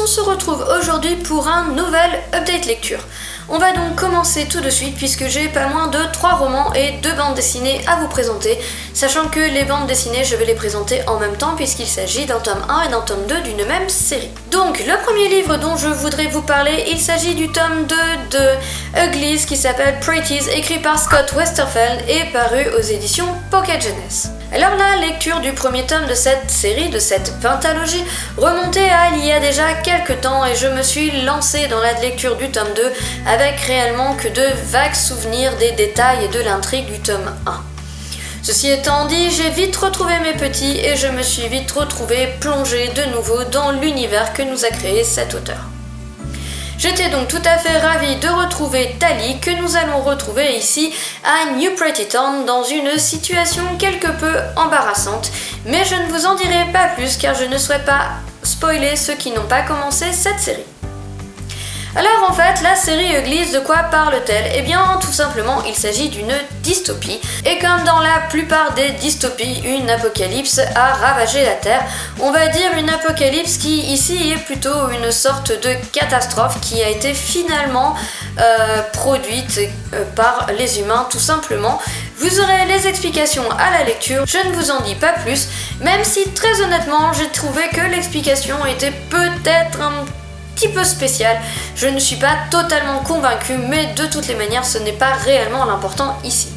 on se retrouve aujourd'hui pour un nouvel update lecture. On va donc commencer tout de suite puisque j'ai pas moins de 3 romans et 2 bandes dessinées à vous présenter, sachant que les bandes dessinées je vais les présenter en même temps puisqu'il s'agit d'un tome 1 et d'un tome 2 d'une même série. Donc le premier livre dont je voudrais vous parler, il s'agit du tome 2 de Uglies qui s'appelle Pretties, écrit par Scott Westerfeld et paru aux éditions Pocket Jeunesse. Alors la lecture du premier tome de cette série, de cette pentalogie, remontait à il y a déjà quelques temps et je me suis lancée dans la lecture du tome 2 avec réellement que de vagues souvenirs des détails et de l'intrigue du tome 1. Ceci étant dit, j'ai vite retrouvé mes petits et je me suis vite retrouvée plongée de nouveau dans l'univers que nous a créé cet auteur. J'étais donc tout à fait ravie de retrouver Tally, que nous allons retrouver ici à New Pretty Town dans une situation quelque peu embarrassante, mais je ne vous en dirai pas plus car je ne souhaite pas spoiler ceux qui n'ont pas commencé cette série. Alors en fait, la série Uglies, de quoi parle-t-elle? Eh bien tout simplement il s'agit d'une dystopie, et comme dans la plupart des dystopies, une apocalypse a ravagé la Terre. On va dire une apocalypse qui ici est plutôt une sorte de catastrophe qui a été finalement produite par les humains tout simplement. Vous aurez les explications à la lecture, je ne vous en dis pas plus, même si très honnêtement j'ai trouvé que l'explication était peut-être un petit peu spécial. Je ne suis pas totalement convaincue, mais de toutes les manières ce n'est pas réellement l'important ici.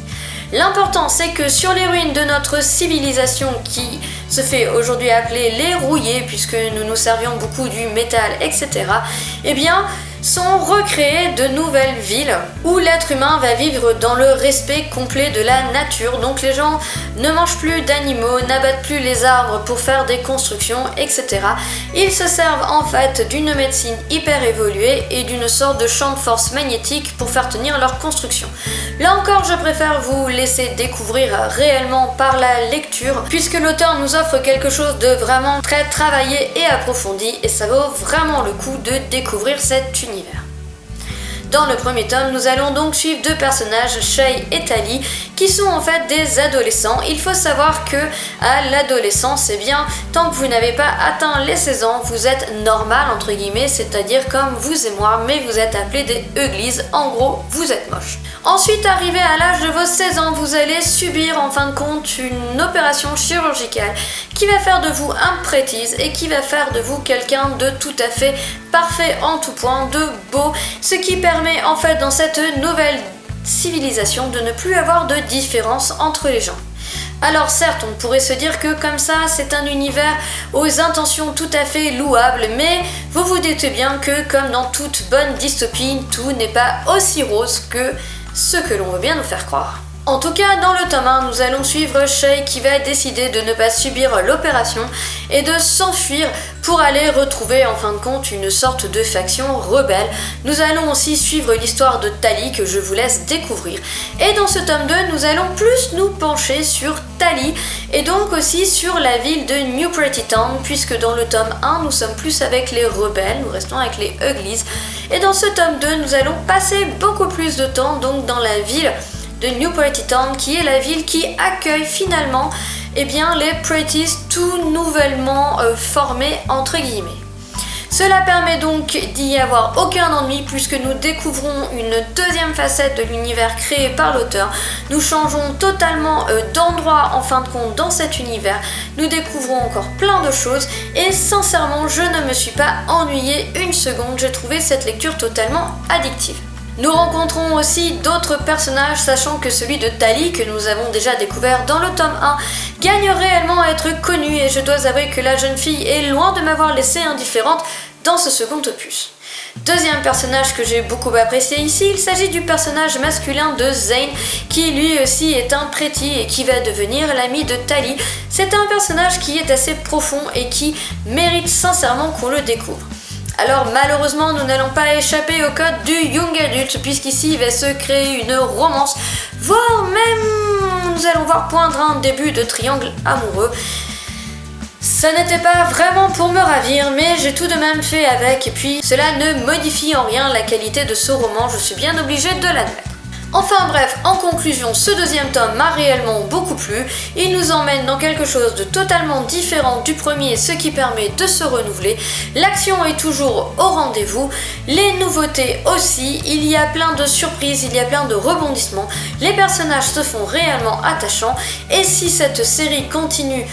L'important c'est que sur les ruines de notre civilisation qui se fait aujourd'hui appeler les rouillés puisque nous nous servions beaucoup du métal, etc. Eh bien sont recréées de nouvelles villes où l'être humain va vivre dans le respect complet de la nature. Donc les gens ne mangent plus d'animaux, n'abattent plus les arbres pour faire des constructions, etc. Ils se servent en fait d'une médecine hyper évoluée et d'une sorte de champ de force magnétique pour faire tenir leur construction. Là encore, je préfère vous laisser découvrir réellement par la lecture puisque l'auteur nous offre quelque chose de vraiment très travaillé et approfondi et ça vaut vraiment le coup de découvrir cet univers. Dans le premier tome, nous allons donc suivre 2 personnages, Shay et Tally, qui sont en fait des adolescents. Il faut savoir que à l'adolescence, eh bien, tant que vous n'avez pas atteint les 16 ans, vous êtes normal entre guillemets, c'est-à-dire comme vous et moi, mais vous êtes appelés des uglies, en gros, vous êtes moches. Ensuite, arrivé à l'âge de vos 16 ans, vous allez subir en fin de compte une opération chirurgicale qui va faire de vous un pretties et qui va faire de vous quelqu'un de tout à fait parfait en tout point, de beau, ce qui permet en fait dans cette nouvelle civilisation de ne plus avoir de différence entre les gens. Alors certes, on pourrait se dire que comme ça, c'est un univers aux intentions tout à fait louables, mais vous vous doutez bien que comme dans toute bonne dystopie, tout n'est pas aussi rose que ce que l'on veut bien nous faire croire. En tout cas, dans le tome 1, nous allons suivre Shay qui va décider de ne pas subir l'opération et de s'enfuir pour aller retrouver en fin de compte une sorte de faction rebelle. Nous allons aussi suivre l'histoire de Tally que je vous laisse découvrir. Et dans ce tome 2, nous allons plus nous pencher sur Tally et donc aussi sur la ville de New Pretty Town puisque dans le tome 1, nous sommes plus avec les rebelles, nous restons avec les Uglies. Et dans ce tome 2, nous allons passer beaucoup plus de temps donc dans la ville de New Pretty Town qui est la ville qui accueille finalement eh bien, les Pretties tout nouvellement formés entre guillemets. Cela permet donc d'y avoir aucun ennui puisque nous découvrons une deuxième facette de l'univers créé par l'auteur. Nous changeons totalement d'endroit en fin de compte dans cet univers. Nous découvrons encore plein de choses et sincèrement je ne me suis pas ennuyée une seconde. J'ai trouvé cette lecture totalement addictive. Nous rencontrons aussi d'autres personnages, sachant que celui de Tally, que nous avons déjà découvert dans le tome 1, gagne réellement à être connu et je dois avouer que la jeune fille est loin de m'avoir laissée indifférente dans ce second opus. Deuxième personnage que j'ai beaucoup apprécié ici, il s'agit du personnage masculin de Zane, qui lui aussi est un pretty et qui va devenir l'ami de Tally. C'est un personnage qui est assez profond et qui mérite sincèrement qu'on le découvre. Alors malheureusement nous n'allons pas échapper au code du young adult puisqu'ici il va se créer une romance, voire même nous allons voir poindre un début de triangle amoureux. Ça n'était pas vraiment pour me ravir mais j'ai tout de même fait avec et puis cela ne modifie en rien la qualité de ce roman, je suis bien obligée de l'admettre. Enfin bref, en conclusion, ce deuxième tome m'a réellement beaucoup plu. Il nous emmène dans quelque chose de totalement différent du premier, ce qui permet de se renouveler. L'action est toujours au rendez-vous, les nouveautés aussi, il y a plein de surprises, il y a plein de rebondissements, les personnages se font réellement attachants, et si cette série continue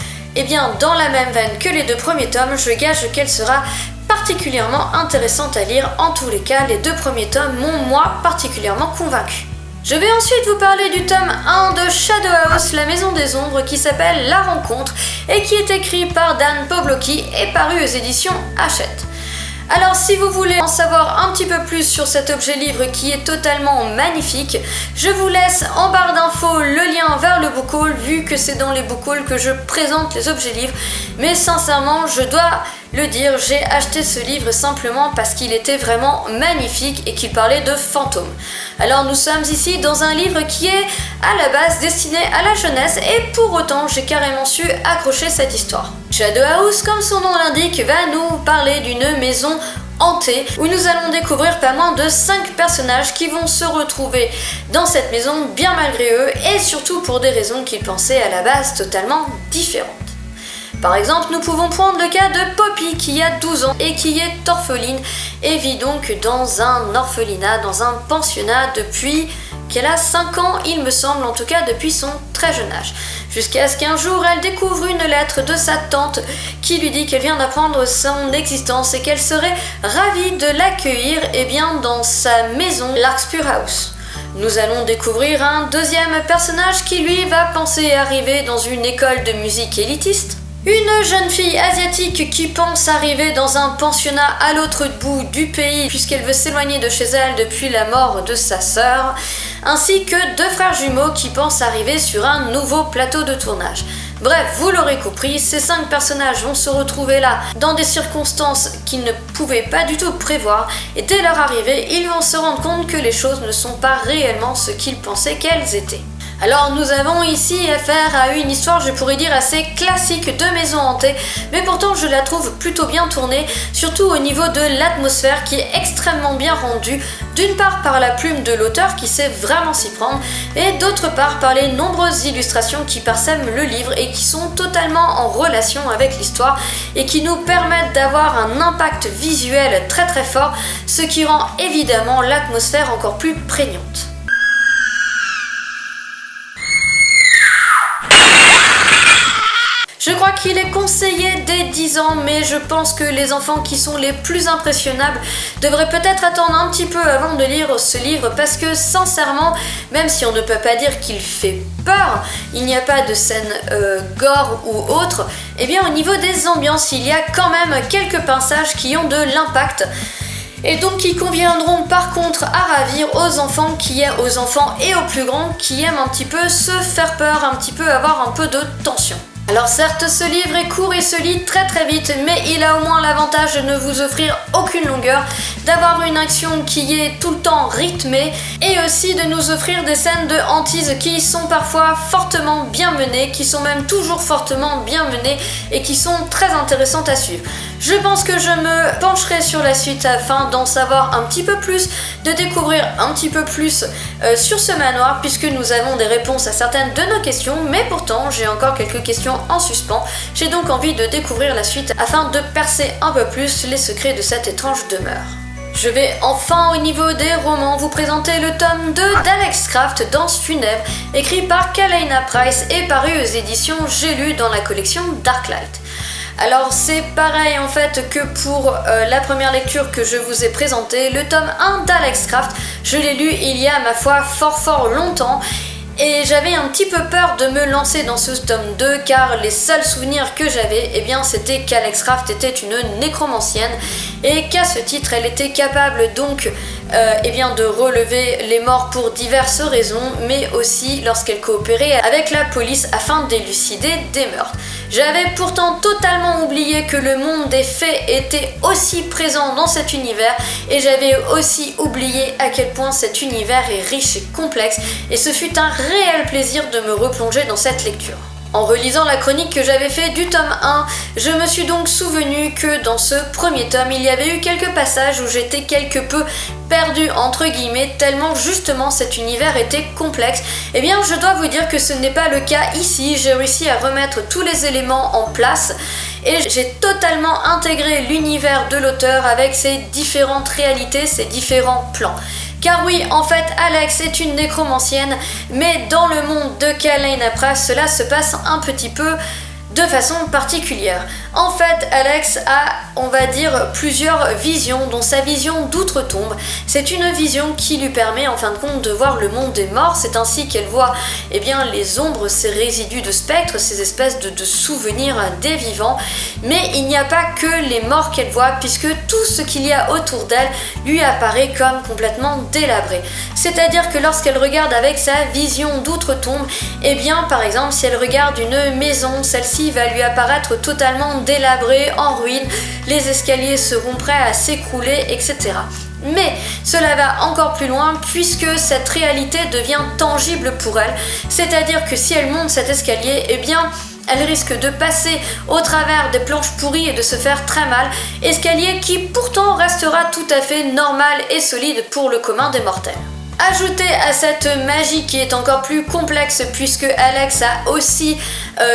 dans la même veine que les deux premiers tomes, je gage qu'elle sera particulièrement intéressante à lire. En tous les cas, les deux premiers tomes m'ont moi particulièrement convaincu. Je vais ensuite vous parler du tome 1 de Shadow House, la maison des ombres, qui s'appelle La Rencontre et qui est écrit par Dan Pawlowski et paru aux éditions Hachette. Alors si vous voulez en savoir un petit peu plus sur cet objet livre qui est totalement magnifique, je vous laisse en barre d'infos le lien vers le book haul, vu que c'est dans les book hauls que je présente les objets livres, mais sincèrement je dois le dire, j'ai acheté ce livre simplement parce qu'il était vraiment magnifique et qu'il parlait de fantômes. Alors nous sommes ici dans un livre qui est à la base destiné à la jeunesse et pour autant j'ai carrément su accrocher cette histoire. Shadow House, comme son nom l'indique, va nous parler d'une maison hantée où nous allons découvrir pas moins de 5 personnages qui vont se retrouver dans cette maison bien malgré eux et surtout pour des raisons qu'ils pensaient à la base totalement différentes. Par exemple, nous pouvons prendre le cas de Poppy qui a 12 ans et qui est orpheline et vit donc dans un orphelinat, dans un pensionnat depuis qu'elle a 5 ans, il me semble, en tout cas depuis son très jeune âge. Jusqu'à ce qu'un jour, elle découvre une lettre de sa tante qui lui dit qu'elle vient d'apprendre son existence et qu'elle serait ravie de l'accueillir dans sa maison, Larkspur House. Nous allons découvrir un deuxième personnage qui lui va penser arriver dans une école de musique élitiste. Une jeune fille asiatique qui pense arriver dans un pensionnat à l'autre bout du pays puisqu'elle veut s'éloigner de chez elle depuis la mort de sa sœur, ainsi que 2 frères jumeaux qui pensent arriver sur un nouveau plateau de tournage. Bref, vous l'aurez compris, ces 5 personnages vont se retrouver là dans des circonstances qu'ils ne pouvaient pas du tout prévoir et dès leur arrivée, ils vont se rendre compte que les choses ne sont pas réellement ce qu'ils pensaient qu'elles étaient. Alors nous avons ici affaire à une histoire, je pourrais dire, assez classique de maison hantée, mais pourtant je la trouve plutôt bien tournée, surtout au niveau de l'atmosphère qui est extrêmement bien rendue, d'une part par la plume de l'auteur qui sait vraiment s'y prendre, et d'autre part par les nombreuses illustrations qui parsèment le livre et qui sont totalement en relation avec l'histoire et qui nous permettent d'avoir un impact visuel très très fort, ce qui rend évidemment l'atmosphère encore plus prégnante. Je crois qu'il est conseillé dès 10 ans, mais je pense que les enfants qui sont les plus impressionnables devraient peut-être attendre un petit peu avant de lire ce livre parce que sincèrement, même si on ne peut pas dire qu'il fait peur, il n'y a pas de scène gore ou autre, au niveau des ambiances, il y a quand même quelques passages qui ont de l'impact. Et donc qui conviendront par contre à ravir aux enfants et aux plus grands qui aiment un petit peu se faire peur, un petit peu avoir un peu de tension. Alors certes, ce livre est court et se lit très très vite, mais il a au moins l'avantage de ne vous offrir aucune longueur, d'avoir une action qui est tout le temps rythmée, et aussi de nous offrir des scènes de hantise qui sont parfois fortement bien menées, qui sont même toujours fortement bien menées, et qui sont très intéressantes à suivre. Je pense que je me pencherai sur la suite afin d'en savoir un petit peu plus, de découvrir un petit peu plus sur ce manoir, puisque nous avons des réponses à certaines de nos questions, mais pourtant j'ai encore quelques questions en suspens. J'ai donc envie de découvrir la suite afin de percer un peu plus les secrets de cette étrange demeure. Je vais enfin au niveau des romans vous présenter le tome 2 d'Alex Craft, Danse funèbre, écrit par Kaleina Price et paru aux éditions J'ai lu dans la collection Darklight. Alors c'est pareil en fait que pour la première lecture que je vous ai présentée, le tome 1 d'Alex Craft, je l'ai lu il y a ma foi fort longtemps. Et j'avais un petit peu peur de me lancer dans ce tome 2 car les seuls souvenirs que j'avais, c'était qu'Alex Craft était une nécromancienne et qu'à ce titre elle était capable donc de relever les morts pour diverses raisons, mais aussi lorsqu'elle coopérait avec la police afin d'élucider des meurtres. J'avais pourtant totalement oublié que le monde des fées était aussi présent dans cet univers et j'avais aussi oublié à quel point cet univers est riche et complexe et ce fut un réel plaisir de me replonger dans cette lecture. En relisant la chronique que j'avais fait du tome 1, je me suis donc souvenu que dans ce premier tome, il y avait eu quelques passages où j'étais quelque peu perdue entre guillemets, tellement justement cet univers était complexe. Eh bien, je dois vous dire que ce n'est pas le cas ici, j'ai réussi à remettre tous les éléments en place et j'ai totalement intégré l'univers de l'auteur avec ses différentes réalités, ses différents plans. Car oui, en fait, Alex est une nécromancienne, mais dans le monde de Kalaina Pras, cela se passe un petit peu de façon particulière. En fait, Alex a, on va dire, plusieurs visions, dont sa vision d'outre-tombe. C'est une vision qui lui permet, en fin de compte, de voir le monde des morts. C'est ainsi qu'elle voit les ombres, ces résidus de spectres, ces espèces de souvenirs des vivants. Mais il n'y a pas que les morts qu'elle voit, puisque tout ce qu'il y a autour d'elle lui apparaît comme complètement délabré. C'est-à-dire que lorsqu'elle regarde avec sa vision d'outre-tombe, par exemple, si elle regarde une maison, celle-ci va lui apparaître totalement délabrée, en ruine, les escaliers seront prêts à s'écrouler, etc. Mais cela va encore plus loin puisque cette réalité devient tangible pour elle, c'est-à-dire que si elle monte cet escalier, elle risque de passer au travers des planches pourries et de se faire très mal, escalier qui pourtant restera tout à fait normal et solide pour le commun des mortels. Ajouté à cette magie qui est encore plus complexe puisque Alex a aussi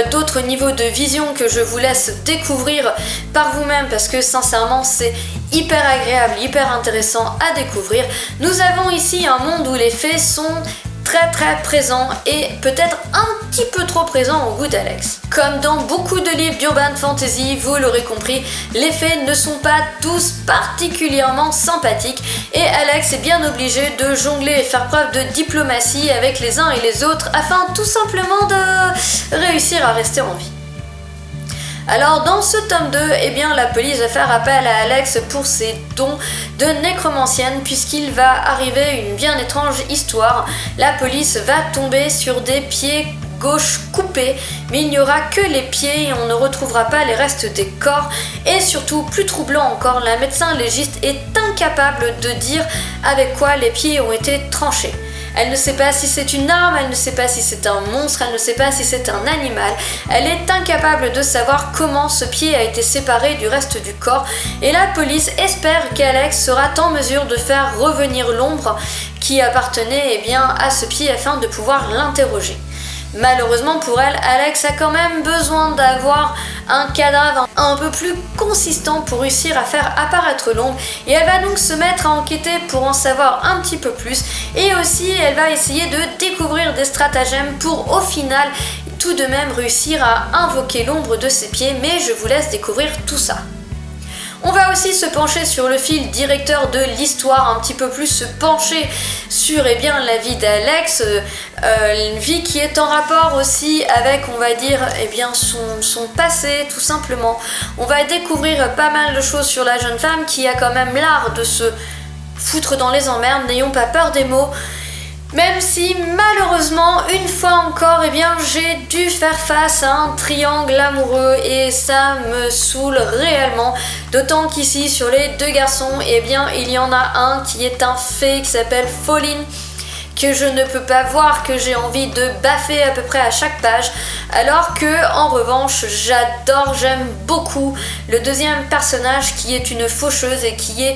d'autres niveaux de vision que je vous laisse découvrir par vous-même parce que sincèrement c'est hyper agréable, hyper intéressant à découvrir. Nous avons ici un monde où les fées sont très présent et peut-être un petit peu trop présent au goût d'Alex. Comme dans beaucoup de livres d'urban fantasy, vous l'aurez compris, les fées ne sont pas tous particulièrement sympathiques et Alex est bien obligé de jongler et faire preuve de diplomatie avec les uns et les autres afin tout simplement de réussir à rester en vie. Alors dans ce tome 2, la police va faire appel à Alex pour ses dons de nécromancienne puisqu'il va arriver une bien étrange histoire. La police va tomber sur des pieds gauche coupés, mais il n'y aura que les pieds et on ne retrouvera pas les restes des corps. Et surtout, plus troublant encore, la médecin légiste est incapable de dire avec quoi les pieds ont été tranchés. Elle ne sait pas si c'est une arme, elle ne sait pas si c'est un monstre, elle ne sait pas si c'est un animal. Elle est incapable de savoir comment ce pied a été séparé du reste du corps. Et la police espère qu'Alex sera en mesure de faire revenir l'ombre qui appartenait à ce pied afin de pouvoir l'interroger. Malheureusement pour elle, Alex a quand même besoin d'avoir un cadavre un peu plus consistant pour réussir à faire apparaître l'ombre et elle va donc se mettre à enquêter pour en savoir un petit peu plus et aussi elle va essayer de découvrir des stratagèmes pour au final tout de même réussir à invoquer l'ombre de ses pieds, mais je vous laisse découvrir tout ça. On va aussi se pencher sur le fil directeur de l'histoire, un petit peu plus se pencher sur la vie d'Alex, une vie qui est en rapport aussi avec, on va dire, son passé tout simplement. On va découvrir pas mal de choses sur la jeune femme qui a quand même l'art de se foutre dans les emmerdes, n'ayons pas peur des mots. Même si malheureusement, une fois encore, j'ai dû faire face à un triangle amoureux et ça me saoule réellement. D'autant qu'ici, sur les deux garçons, il y en a un qui est un fée qui s'appelle Falling, que je ne peux pas voir, que j'ai envie de baffer à peu près à chaque page, alors que en revanche j'aime beaucoup le deuxième personnage qui est une faucheuse et qui est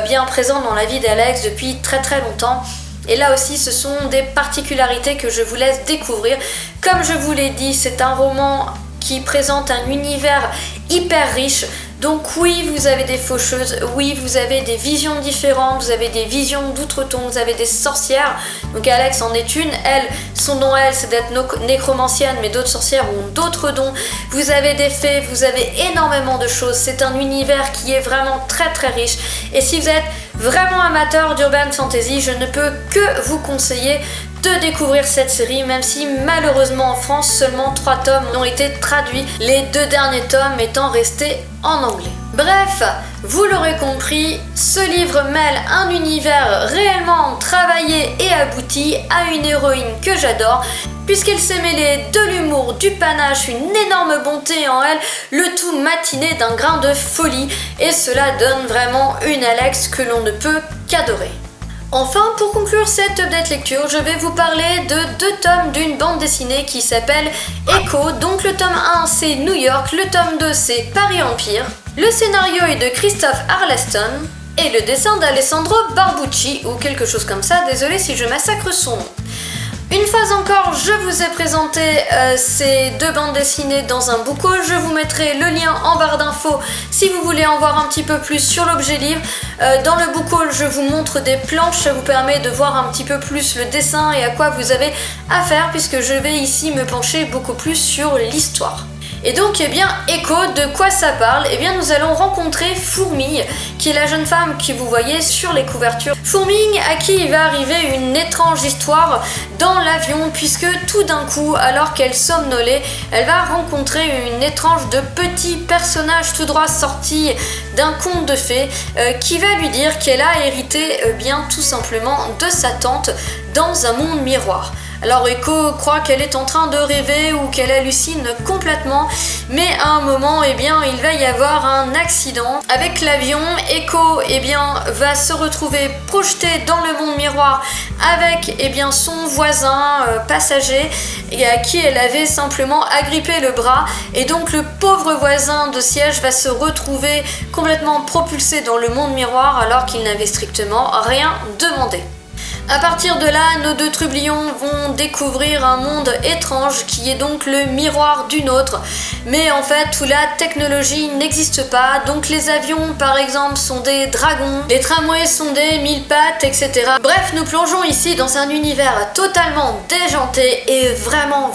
bien présent dans la vie d'Alex depuis très longtemps. Et là aussi, ce sont des particularités que je vous laisse découvrir. Comme je vous l'ai dit, c'est un roman qui présente un univers hyper riche. Donc oui, vous avez des faucheuses, oui, vous avez des visions différentes, vous avez des visions d'outre-tombe, vous avez des sorcières. Donc Alex en est une. Elle, son don elle, c'est d'être nécromancienne, mais d'autres sorcières ont d'autres dons. Vous avez des fées, vous avez énormément de choses. C'est un univers qui est vraiment très riche. Et si vous êtes vraiment amateur d'urban fantasy, je ne peux que vous conseiller de découvrir cette série, même si malheureusement en France seulement 3 tomes ont été traduits, les 2 derniers tomes étant restés en anglais. Bref, vous l'aurez compris, ce livre mêle un univers réellement travaillé et abouti à une héroïne que j'adore, puisqu'elle s'est mêlée de l'humour, du panache, une énorme bonté en elle, le tout matiné d'un grain de folie, et cela donne vraiment une Alex que l'on ne peut qu'adorer. Enfin, pour conclure cette update lecture, je vais vous parler de 2 tomes d'une bande dessinée qui s'appelle Echo. Donc le tome 1 c'est New York, le tome 2 c'est Paris Empire. Le scénario est de Christophe Arlaston et le dessin d'Alessandro Barbucci ou quelque chose comme ça, désolé si je massacre son nom. Une fois encore, je vous ai présenté ces 2 bandes dessinées dans un book haul. Je vous mettrai le lien en barre d'infos si vous voulez en voir un petit peu plus sur l'objet livre. Dans le book haul, je vous montre des planches, ça vous permet de voir un petit peu plus le dessin et à quoi vous avez affaire puisque je vais ici me pencher beaucoup plus sur l'histoire. Et donc, Echo, de quoi ça parle? Nous allons rencontrer Fourmille, qui est la jeune femme que vous voyez sur les couvertures. Fourmille, à qui il va arriver une étrange histoire dans l'avion, puisque tout d'un coup, alors qu'elle somnolait, elle va rencontrer une étrange de petit personnage tout droit sorti d'un conte de fées, qui va lui dire qu'elle a hérité tout simplement de sa tante dans un monde miroir. Alors Echo croit qu'elle est en train de rêver ou qu'elle hallucine complètement, mais à un moment, il va y avoir un accident avec l'avion. Echo, va se retrouver projeté dans le monde miroir avec, son voisin passager et à qui elle avait simplement agrippé le bras. Et donc le pauvre voisin de siège va se retrouver complètement propulsé dans le monde miroir alors qu'il n'avait strictement rien demandé. À partir de là, nos 2 trublions vont découvrir un monde étrange qui est donc le miroir d'une autre. Mais en fait, où la technologie n'existe pas, donc les avions par exemple sont des dragons, les tramways sont des 1000 pattes, etc. Bref, nous plongeons ici dans un univers totalement déjanté et vraiment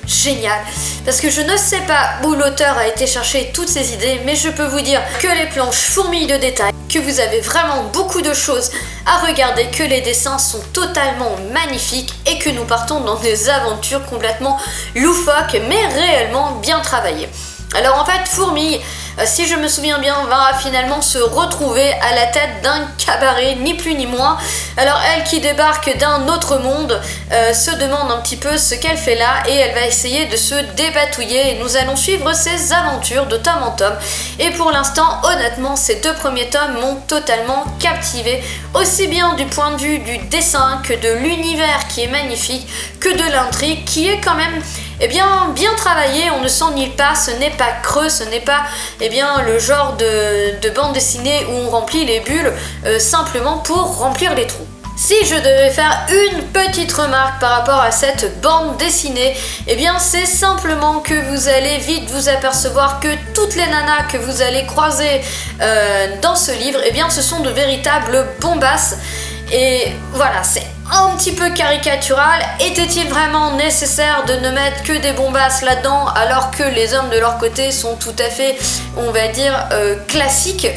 génial. Parce que je ne sais pas où l'auteur a été chercher toutes ces idées, mais je peux vous dire que les planches fourmillent de détails, que vous avez vraiment beaucoup de choses à regarder, que les dessins sont totalement magnifiques et que nous partons dans des aventures complètement loufoques mais réellement bien travaillées. Alors en fait, Fourmille, si je me souviens bien, va finalement se retrouver à la tête d'un cabaret, ni plus ni moins. Alors elle qui débarque d'un autre monde se demande un petit peu ce qu'elle fait là et elle va essayer de se dépatouiller et nous allons suivre ses aventures de tome en tome. Et pour l'instant, honnêtement, ces 2 premiers tomes m'ont totalement captivé, aussi bien du point de vue du dessin que de l'univers qui est magnifique, que de l'intrigue qui est quand même bien travaillé. On ne s'ennuie pas, ce n'est pas creux, ce n'est pas le genre de bande dessinée où on remplit les bulles simplement pour remplir les trous. Si je devais faire une petite remarque par rapport à cette bande dessinée, c'est simplement que vous allez vite vous apercevoir que toutes les nanas que vous allez croiser dans ce livre, ce sont de véritables bombasses. Et voilà, c'est un petit peu caricatural. Était-il vraiment nécessaire de ne mettre que des bombasses là-dedans alors que les hommes de leur côté sont tout à fait, on va dire, classiques?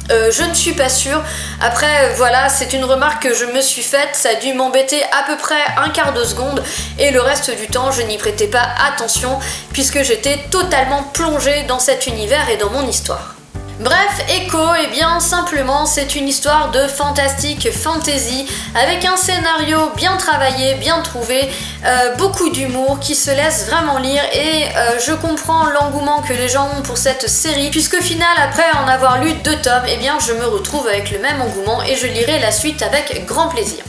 Je ne suis pas sûre. Après, voilà, c'est une remarque que je me suis faite. Ça a dû m'embêter à peu près un quart de seconde et le reste du temps, je n'y prêtais pas attention puisque j'étais totalement plongée dans cet univers et dans mon histoire. Bref, Echo, simplement, c'est une histoire de fantastique fantasy avec un scénario bien travaillé, bien trouvé, beaucoup d'humour qui se laisse vraiment lire et je comprends l'engouement que les gens ont pour cette série puisqu'au final, après en avoir lu 2 tomes, je me retrouve avec le même engouement et je lirai la suite avec grand plaisir.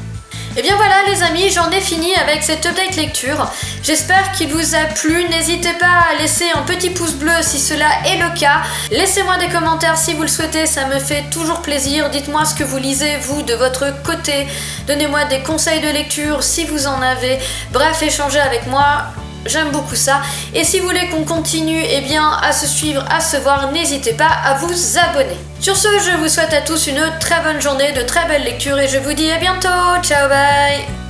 Voilà les amis, j'en ai fini avec cette update lecture. J'espère qu'il vous a plu. N'hésitez pas à laisser un petit pouce bleu si cela est le cas. Laissez-moi des commentaires si vous le souhaitez, ça me fait toujours plaisir. Dites-moi ce que vous lisez vous de votre côté. Donnez-moi des conseils de lecture si vous en avez. Bref, échangez avec moi. J'aime beaucoup ça. Et si vous voulez qu'on continue à se suivre, à se voir, n'hésitez pas à vous abonner. Sur ce, je vous souhaite à tous une très bonne journée, de très belles lectures et je vous dis à bientôt. Ciao, bye.